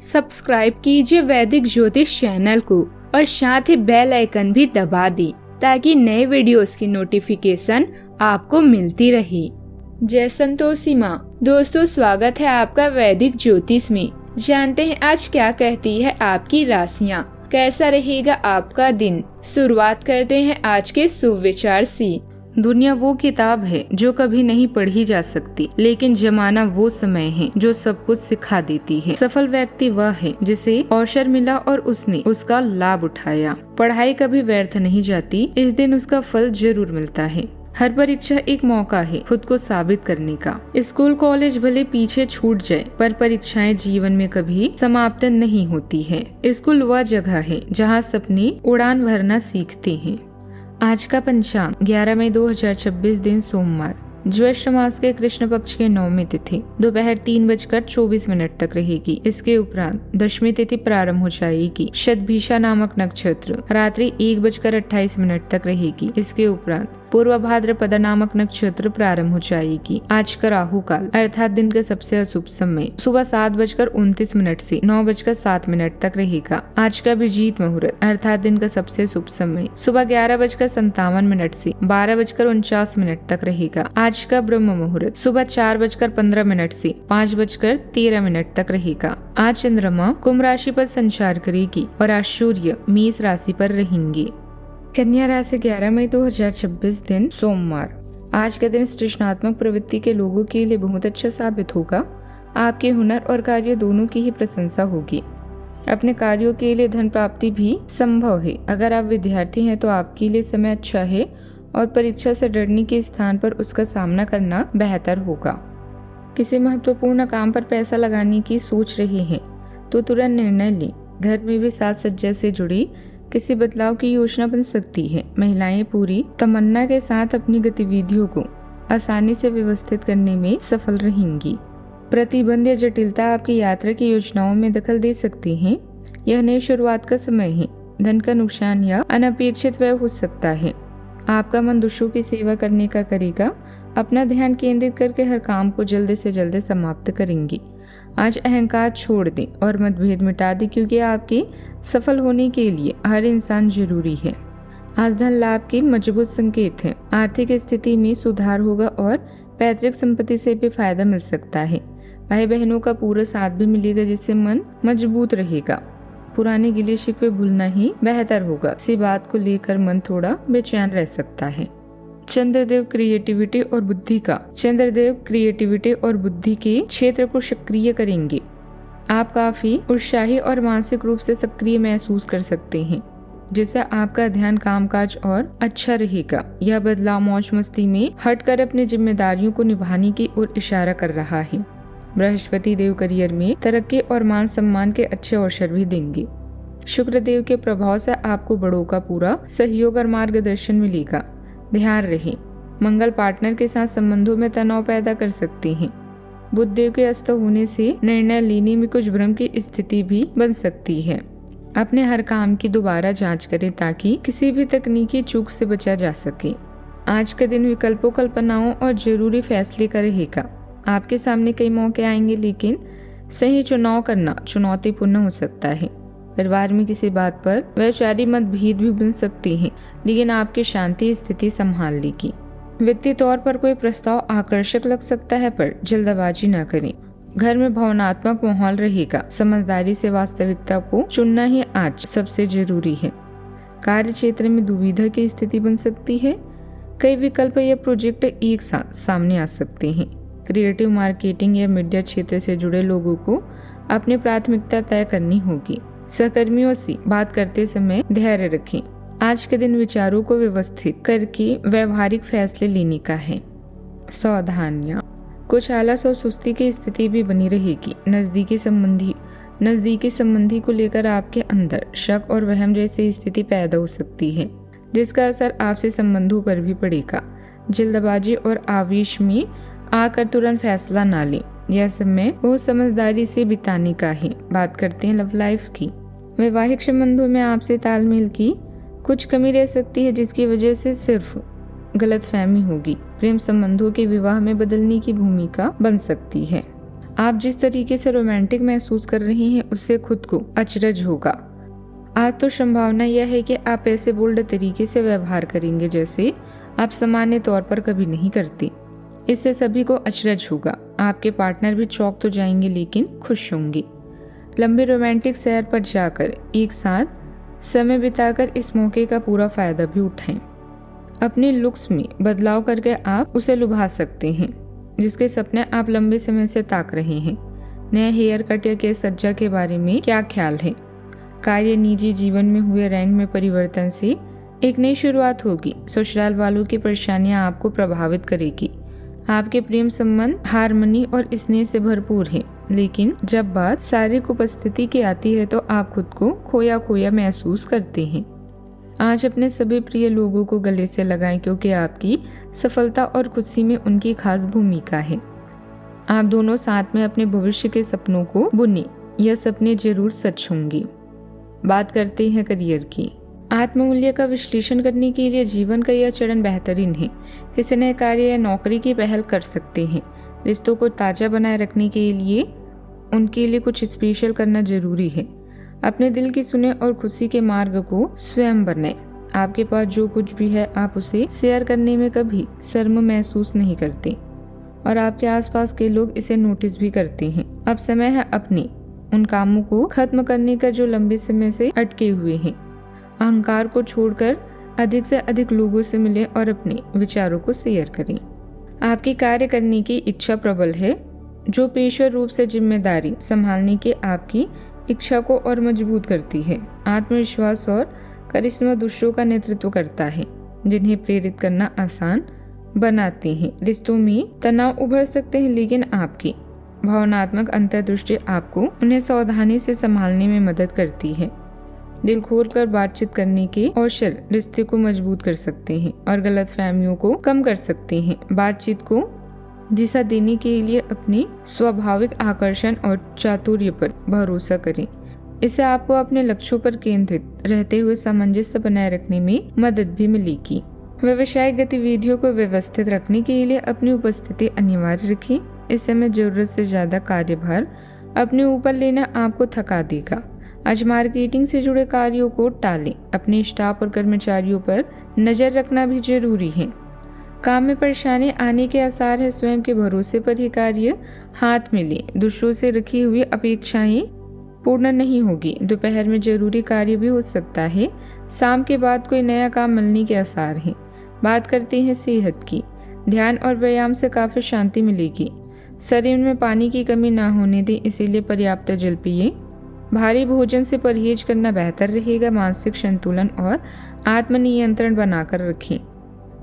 Subscribe कीजिए वैदिक ज्योतिष चैनल को और साथ ही बेल आइकन भी दबा दी ताकि नए वीडियोस की नोटिफिकेशन आपको मिलती रहे। जय संतोषी माँ। दोस्तों, स्वागत है आपका वैदिक ज्योतिष में। जानते हैं आज क्या कहती है आपकी राशियाँ, कैसा रहेगा आपका दिन। शुरुआत करते हैं आज के शुभ विचार से। दुनिया वो किताब है जो कभी नहीं पढ़ी जा सकती, लेकिन जमाना वो समय है जो सब कुछ सिखा देती है। सफल व्यक्ति वह है जिसे अवसर मिला और उसने उसका लाभ उठाया। पढ़ाई कभी व्यर्थ नहीं जाती, इस दिन उसका फल जरूर मिलता है। हर परीक्षा एक मौका है खुद को साबित करने का। स्कूल कॉलेज भले पीछे छूट जाए, पर परीक्षाएं जीवन में कभी समाप्त नहीं होती है। स्कूल वह जगह है जहाँ सपने उड़ान भरना सीखते हैं। आज का पंचांग 11 मई 2026 दिन सोमवार, ज्येष्ठ मास के कृष्ण पक्ष के 9वीं तिथि दोपहर 3:24 तक रहेगी। इसके उपरांत 10वीं तिथि प्रारंभ हो जाएगी। शतभिषा नामक नक्षत्र रात्रि 1:28 तक रहेगी। इसके उपरांत पूर्व भाद्रपद नामक नक्षत्र प्रारंभ हो जाएगी। आज का राहु काल अर्थात दिन का सबसे अशुभ समय सुबह 7:29 से 9:07 तक रहेगा। आज का अभिजीत मुहूर्त अर्थात दिन का सबसे शुभ समय सुबह 11:57 से 12:49 तक रहेगा। आज का ब्रह्म मुहूर्त सुबह 4:15 से 5:13 तक रहेगा। आज चंद्रमा कुंभ राशि पर संचार करेगी और आज सूर्य मेष राशि पर रहेंगे। कन्या राशि 11 मई 2026 दिन सोमवार। आज का दिन सृजनात्मक प्रवृत्ति के लोगों के लिए बहुत अच्छा साबित होगा। आपके हुनर और कार्य दोनों की ही प्रशंसा होगी। अपने कार्यों के लिए धन प्राप्ति भी संभव है। अगर आप विद्यार्थी हैं तो आपके लिए समय अच्छा है और परीक्षा से डरने के स्थान पर उसका सामना करना बेहतर होगा। किसी महत्वपूर्ण काम पर पैसा लगाने की सोच रहे हैं तो तुरंत निर्णय लें। घर में भी साज सज्जा से जुड़ी किसी बदलाव की योजना बन सकती है। महिलाएं पूरी तमन्ना के साथ अपनी गतिविधियों को आसानी से व्यवस्थित करने में सफल रहेंगी। प्रतिबंध या जटिलता आपकी यात्रा की योजनाओं में दखल दे सकती हैं। यह नई शुरुआत का समय है। धन का नुकसान या अनपेक्षित व्यय हो सकता है। आपका मन दूसरों की सेवा करने का करेगा। अपना ध्यान केंद्रित करके हर काम को जल्दी से जल्दी समाप्त करेंगे। आज अहंकार छोड़ दें और मतभेद मिटा दें, क्योंकि आपके सफल होने के लिए हर इंसान जरूरी है। आज धन लाभ के मजबूत संकेत हैं। आर्थिक स्थिति में सुधार होगा और पैतृक संपत्ति से भी फायदा मिल सकता है। भाई बहनों का पूरा साथ भी मिलेगा, जिससे मन मजबूत रहेगा। पुराने गिले शिकवे भूलना ही बेहतर होगा। इसी बात को लेकर मन थोड़ा बेचैन रह सकता है। चंद्रदेव क्रिएटिविटी और बुद्धि के क्षेत्र को सक्रिय करेंगे। आप काफी उत्साही और मानसिक रूप से सक्रिय महसूस कर सकते हैं, जिससे आपका ध्यान कामकाज और अच्छा रहेगा। यह बदलाव मौज मस्ती में हटकर अपनी जिम्मेदारियों को निभाने की ओर इशारा कर रहा है। बृहस्पति देव करियर में तरक्की और मान सम्मान के अच्छे अवसर भी देंगे। शुक्र देव के प्रभाव से आपको बड़ों का पूरा सहयोग और मार्गदर्शन मिलेगा। ध्यान रहे, मंगल पार्टनर के साथ संबंधों में तनाव पैदा कर सकते हैं। बुध देव के अस्त होने से निर्णय लेने में कुछ भ्रम की स्थिति भी बन सकती है। अपने हर काम की दोबारा जांच करें ताकि किसी भी तकनीकी चूक से बचा जा सके। आज का दिन विकल्पों, कल्पनाओं और जरूरी फैसले का रहेगा। आपके सामने कई मौके आएंगे, लेकिन सही चुनाव करना चुनौतीपूर्ण हो सकता है। परिवार में किसी बात पर वैचारिक मतभेद भी बन सकते हैं, लेकिन आपकी शांति स्थिति संभाल लेगी। वित्तीय तौर पर कोई प्रस्ताव आकर्षक लग सकता है, पर जल्दबाजी न करें। घर में भावनात्मक माहौल रहेगा। समझदारी से वास्तविकता को चुनना ही आज सबसे जरूरी है। कार्य क्षेत्र में दुविधा की स्थिति बन सकती है। कई विकल्प या प्रोजेक्ट एक साथ सामने आ सकते हैं। क्रिएटिव मार्केटिंग या मीडिया क्षेत्र से जुड़े लोगों को अपनी प्राथमिकता तय करनी होगी। सहकर्मियों से बात करते समय धैर्य रखें। आज के दिन विचारों को व्यवस्थित करके व्यवहारिक फैसले लेने का है। सावधानियां, कुछ आलस और सुस्ती की स्थिति भी बनी रहेगी। नजदीकी संबंधी को लेकर आपके अंदर शक और वहम जैसी स्थिति पैदा हो सकती है, जिसका असर आपसे संबंधों पर भी पड़ेगा। जल्दबाजी और आवेश में आकर तुरंत फैसला ना लें। यह समय बहुत समझदारी से बिताने का है। बात करते हैं लव लाइफ की। वैवाहिक संबंधों में आपसे तालमेल की कुछ कमी रह सकती है, जिसकी वजह से सिर्फ गलतफहमी होगी। प्रेम संबंधों के विवाह में बदलने की भूमिका बन सकती है। आप जिस तरीके से रोमांटिक महसूस कर रही हैं उससे खुद को अचरज होगा। आज तो संभावना यह है कि आप ऐसे बोल्ड तरीके से व्यवहार करेंगे जैसे आप सामान्य तौर पर कभी नहीं करती। इससे सभी को अचरज होगा। आपके पार्टनर भी चौंक तो जाएंगे लेकिन खुश होंगे। लंबी रोमांटिक सैर पर जाकर एक साथ समय बिताकर इस मौके का पूरा फायदा भी उठाएं। अपने लुक्स में बदलाव करके आप उसे लुभा सकते हैं जिसके सपने आप लंबे समय से ताक रहे हैं। नए हेयर कट या केस सज्जा के बारे में क्या ख्याल है? कार्य निजी जीवन में हुए रैंक में परिवर्तन से एक नई शुरुआत होगी। ससुराल वालों की परेशानियां आपको प्रभावित करेगी। आपके प्रेम संबंध हार्मनी और स्नेह से भरपूर है, लेकिन जब बात शारीरिक उपस्थिति की आती है तो आप खुद को खोया खोया महसूस करते हैं। आज अपने सभी प्रिय लोगों को गले से लगाएं क्योंकि आपकी सफलता और खुशी में उनकी खास भूमिका है। आप दोनों साथ में अपने भविष्य के सपनों को बुने। यह सपने जरूर सच होंगे। बात करते हैं करियर की। आत्ममूल्य का विश्लेषण करने के लिए जीवन का यह चरण बेहतरीन है। किसी नए कार्य या नौकरी की पहल कर सकते हैं। रिश्तों को ताज़ा बनाए रखने के लिए उनके लिए कुछ स्पेशल करना जरूरी है। अपने दिल की सुने और खुशी के मार्ग को स्वयं बनाएं। आपके पास जो कुछ भी है आप उसे शेयर करने में कभी शर्म महसूस नहीं करते और आपके आसपास के लोग इसे नोटिस भी करते हैं। अब समय है अपने उन कामों को खत्म करने का जो लंबे समय से अटके हुए हैं। अहंकार को छोड़कर अधिक से अधिक लोगों से मिलें और अपने विचारों को शेयर करें। आपकी कार्य करने की इच्छा प्रबल है जो पेशेवर रूप से जिम्मेदारी संभालने की आपकी इच्छा को और मजबूत करती है। आत्मविश्वास और करिश्मा दूसरों का नेतृत्व करता है जिन्हें प्रेरित करना आसान बनाते हैं। रिश्तों में तनाव उभर सकते हैं लेकिन आपकी भावनात्मक अंतर्दृष्टि आपको उन्हें सावधानी से संभालने में मदद करती है। दिल खोलकर बातचीत करने के कौशल रिश्ते को मजबूत कर सकते हैं और गलतफहमियों को कम कर सकते हैं। बातचीत को दिशा देने के लिए अपने स्वाभाविक आकर्षण और चातुर्य पर भरोसा करें। इससे आपको अपने लक्ष्यों पर केंद्रित रहते हुए सामंजस्य बनाए रखने में मदद भी मिलेगी। व्यवसायिक गतिविधियों को व्यवस्थित रखने के लिए अपनी उपस्थिति अनिवार्य रखें। इस समय जरूरत से ज्यादा कार्यभार अपने ऊपर लेना आपको थका देगा। आज मार्केटिंग से जुड़े कार्यों को टालें। अपने स्टाफ और कर्मचारियों पर नजर रखना भी जरूरी है। काम में परेशानी आने के आसार है। स्वयं के भरोसे पर ही कार्य हाथ में लें। दूसरों से रखी हुई अपेक्षाएं पूर्ण नहीं होगी। दोपहर में जरूरी कार्य भी हो सकता है। शाम के बाद कोई नया काम मिलने के आसार हैं। बात करते हैं सेहत की। ध्यान और व्यायाम से काफी शांति मिलेगी। शरीर में पानी की कमी ना होने दें, इसीलिए पर्याप्त जल पिए। भारी भोजन से परहेज करना बेहतर रहेगा। मानसिक संतुलन और आत्मनियंत्रण बनाकर रखें।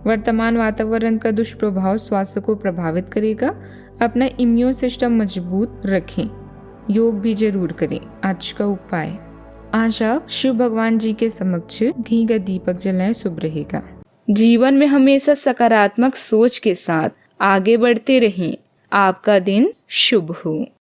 वर्तमान वातावरण का दुष्प्रभाव स्वास्थ्य को प्रभावित करेगा। अपना इम्यून सिस्टम मजबूत रखें। योग भी जरूर करें। आज का उपाय, आज आप शिव भगवान जी के समक्ष घी का दीपक जलाएं, शुभ रहेगा। जीवन में हमेशा सकारात्मक सोच के साथ आगे बढ़ते रहें। आपका दिन शुभ हो।